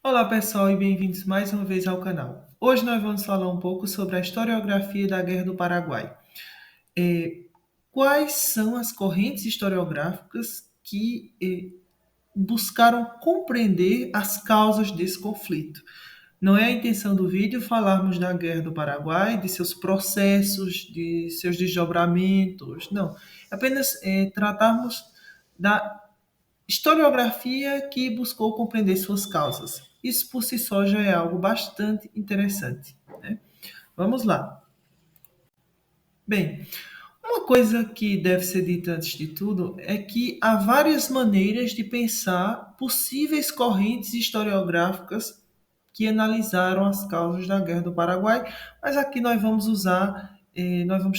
Olá pessoal e bem-vindos mais uma vez ao canal. Hoje nós vamos falar um pouco sobre a historiografia da Guerra do Paraguai. Eh, Quais são as correntes historiográficas que buscaram compreender as causas desse conflito? Não é a intenção do vídeo falarmos da Guerra do Paraguai, de seus processos, de seus desdobramentos, não. Apenas tratarmos da historiografia que buscou compreender suas causas. Isso por si só já é algo bastante interessante, né? Vamos lá. Bem, uma coisa que deve ser dita antes de tudo é que há várias maneiras de pensar possíveis correntes historiográficas que analisaram as causas da Guerra do Paraguai, mas aqui nós vamos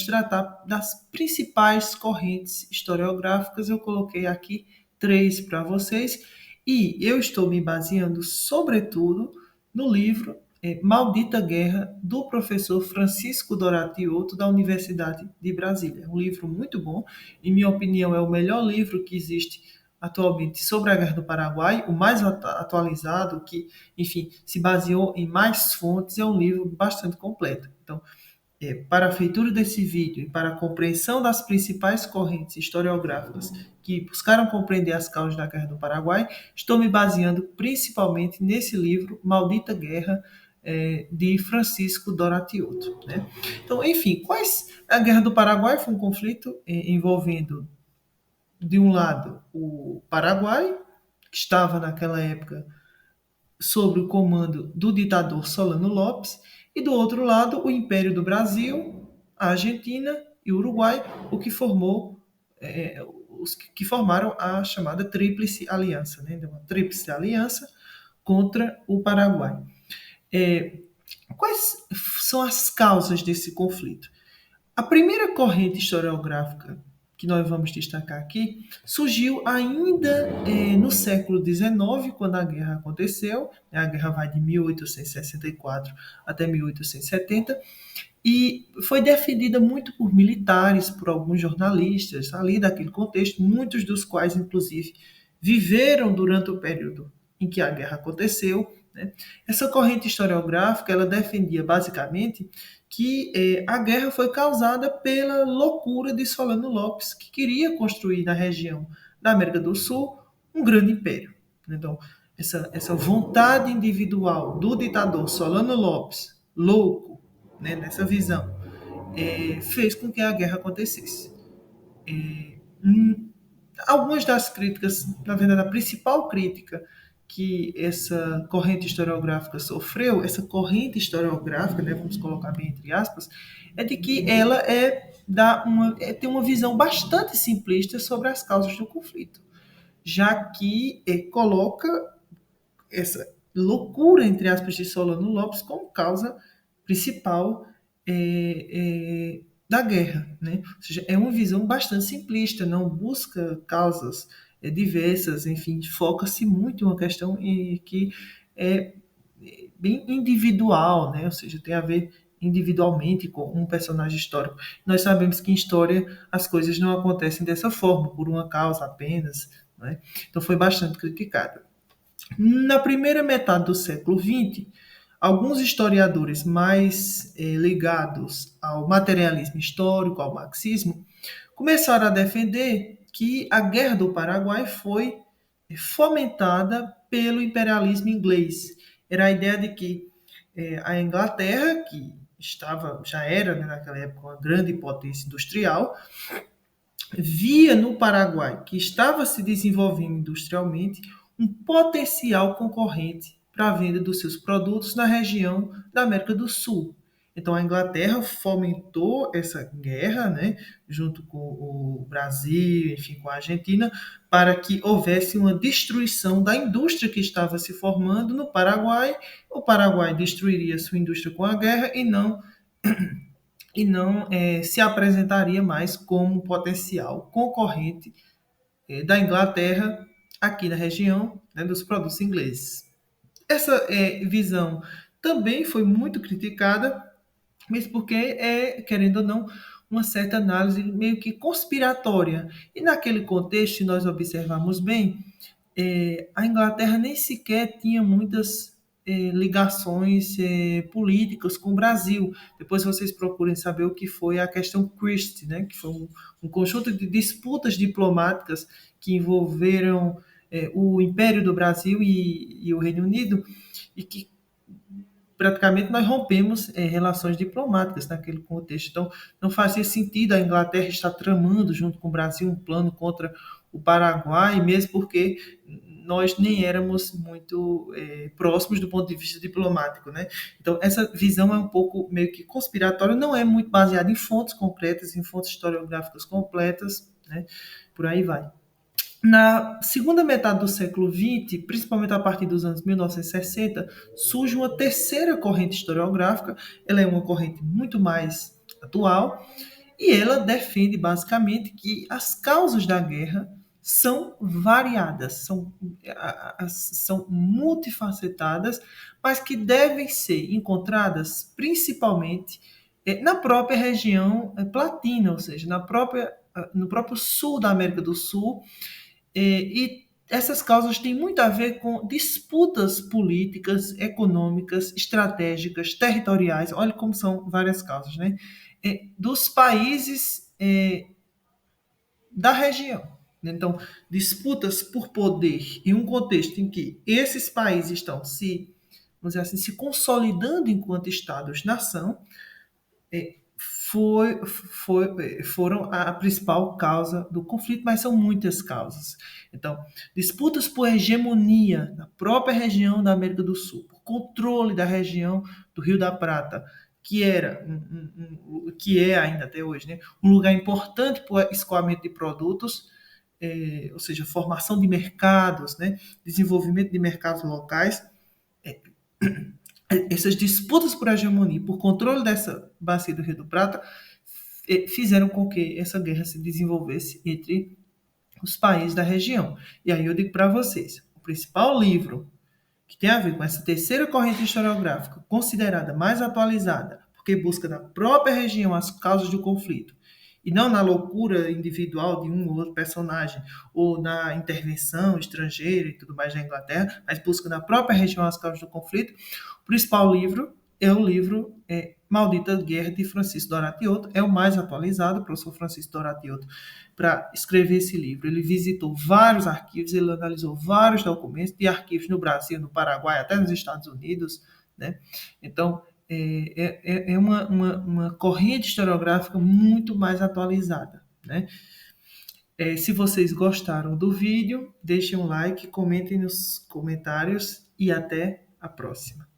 tratar das principais correntes historiográficas. Eu coloquei aqui três para vocês e eu estou me baseando, sobretudo, no livro Maldita Guerra, do professor Francisco Doratioto, da Universidade de Brasília. É um livro muito bom, em minha opinião, é o melhor livro que existe atualmente sobre a Guerra do Paraguai, o mais atualizado, que, enfim, se baseou em mais fontes, é um livro bastante completo. Então, para a feitura desse vídeo e para a compreensão das principais correntes historiográficas que buscaram compreender as causas da Guerra do Paraguai, estou me baseando principalmente nesse livro, Maldita Guerra, de Francisco Doratioto, né? Então, enfim, a Guerra do Paraguai foi um conflito envolvendo, de um lado, o Paraguai, que estava naquela época sob o comando do ditador Solano Lopes, e do outro lado o Império do Brasil, a Argentina e o Uruguai, o que formou os que formaram a chamada Tríplice Aliança, né? Uma Tríplice Aliança contra o Paraguai. É, Quais são as causas desse conflito? A primeira corrente historiográfica que nós vamos destacar aqui surgiu ainda no século XIX, quando a guerra aconteceu. A guerra vai de 1864 até 1870 e foi defendida muito por militares, por alguns jornalistas ali daquele contexto, muitos dos quais, inclusive, viveram durante o período em que a guerra aconteceu, né? Essa corrente historiográfica ela defendia basicamente que a guerra foi causada pela loucura de Solano Lopes, que queria construir na região da América do Sul um grande império. Então, essa vontade individual do ditador Solano Lopes, louco, né, nessa visão, fez com que a guerra acontecesse. Hum, Algumas das críticas, na verdade, a principal crítica que essa corrente historiográfica sofreu, essa corrente historiográfica, né, vamos colocar bem entre aspas, é de que ela tem uma visão bastante simplista sobre as causas do conflito, já que coloca essa loucura, entre aspas, de Solano Lopes como causa principal da guerra. Né? Ou seja, é uma visão bastante simplista, não busca causas diversas, enfim, foca-se muito em uma questão que é bem individual, né? Ou seja, tem a ver individualmente com um personagem histórico. Nós sabemos que em história as coisas não acontecem dessa forma, por uma causa apenas. Né? Então foi bastante criticado. Na primeira metade do século XX, alguns historiadores mais ligados ao materialismo histórico, ao marxismo, começaram a defender que a Guerra do Paraguai foi fomentada pelo imperialismo inglês. Era a ideia de que a Inglaterra, que já era, né, naquela época uma grande potência industrial, via no Paraguai, que estava se desenvolvendo industrialmente, um potencial concorrente para a venda dos seus produtos na região da América do Sul. Então a Inglaterra fomentou essa guerra, né, junto com o Brasil, enfim, com a Argentina, para que houvesse uma destruição da indústria que estava se formando no Paraguai. O Paraguai destruiria sua indústria com a guerra e não se apresentaria mais como potencial concorrente da Inglaterra aqui na região, né, dos produtos ingleses. Essa visão também foi muito criticada, mesmo porque querendo ou não, uma certa análise meio que conspiratória. E naquele contexto, se nós observarmos bem, a Inglaterra nem sequer tinha muitas ligações políticas com o Brasil. Depois vocês procurem saber o que foi a questão Christie, né, que foi um conjunto de disputas diplomáticas que envolveram o Império do Brasil e o Reino Unido, e que praticamente nós rompemos relações diplomáticas naquele contexto. Então, não fazia sentido a Inglaterra estar tramando, junto com o Brasil, um plano contra o Paraguai, mesmo porque nós nem éramos muito próximos do ponto de vista diplomático, né? Então, essa visão é um pouco meio que conspiratória, não é muito baseada em fontes concretas, em fontes historiográficas completas, né? Por aí vai. Na segunda metade do século XX, principalmente a partir dos anos 1960, surge uma terceira corrente historiográfica. Ela é uma corrente muito mais atual e ela defende basicamente que as causas da guerra são variadas, são multifacetadas, mas que devem ser encontradas principalmente na própria região platina, ou seja, no próprio sul da América do Sul, e essas causas têm muito a ver com disputas políticas, econômicas, estratégicas, territoriais. Olha como são várias causas, né? Dos países da região. Então, disputas por poder em um contexto em que esses países estão vamos dizer assim, se consolidando enquanto Estados-nação, foram a principal causa do conflito, mas são muitas causas. Então, disputas por hegemonia na própria região da América do Sul, por controle da região do Rio da Prata, que é ainda até hoje, né, um lugar importante para o escoamento de produtos, ou seja, formação de mercados, né, desenvolvimento de mercados locais. Essas disputas por hegemonia, por controle dessa bacia do Rio do Prata, fizeram com que essa guerra se desenvolvesse entre os países da região. E aí eu digo para vocês, o principal livro que tem a ver com essa terceira corrente historiográfica, considerada mais atualizada, porque busca na própria região as causas do conflito, e não na loucura individual de um ou outro personagem, ou na intervenção estrangeira e tudo mais da Inglaterra, mas busca na própria região as causas do conflito. O principal livro é o livro Maldita Guerra, de Francisco Doratioto. É o mais atualizado, o professor Francisco Doratioto, para escrever esse livro. Ele visitou vários arquivos, ele analisou vários documentos de arquivos no Brasil, no Paraguai, até nos Estados Unidos, né? Então, é uma corrente historiográfica muito mais atualizada, né? Se vocês gostaram do vídeo, deixem um like, comentem nos comentários e até a próxima.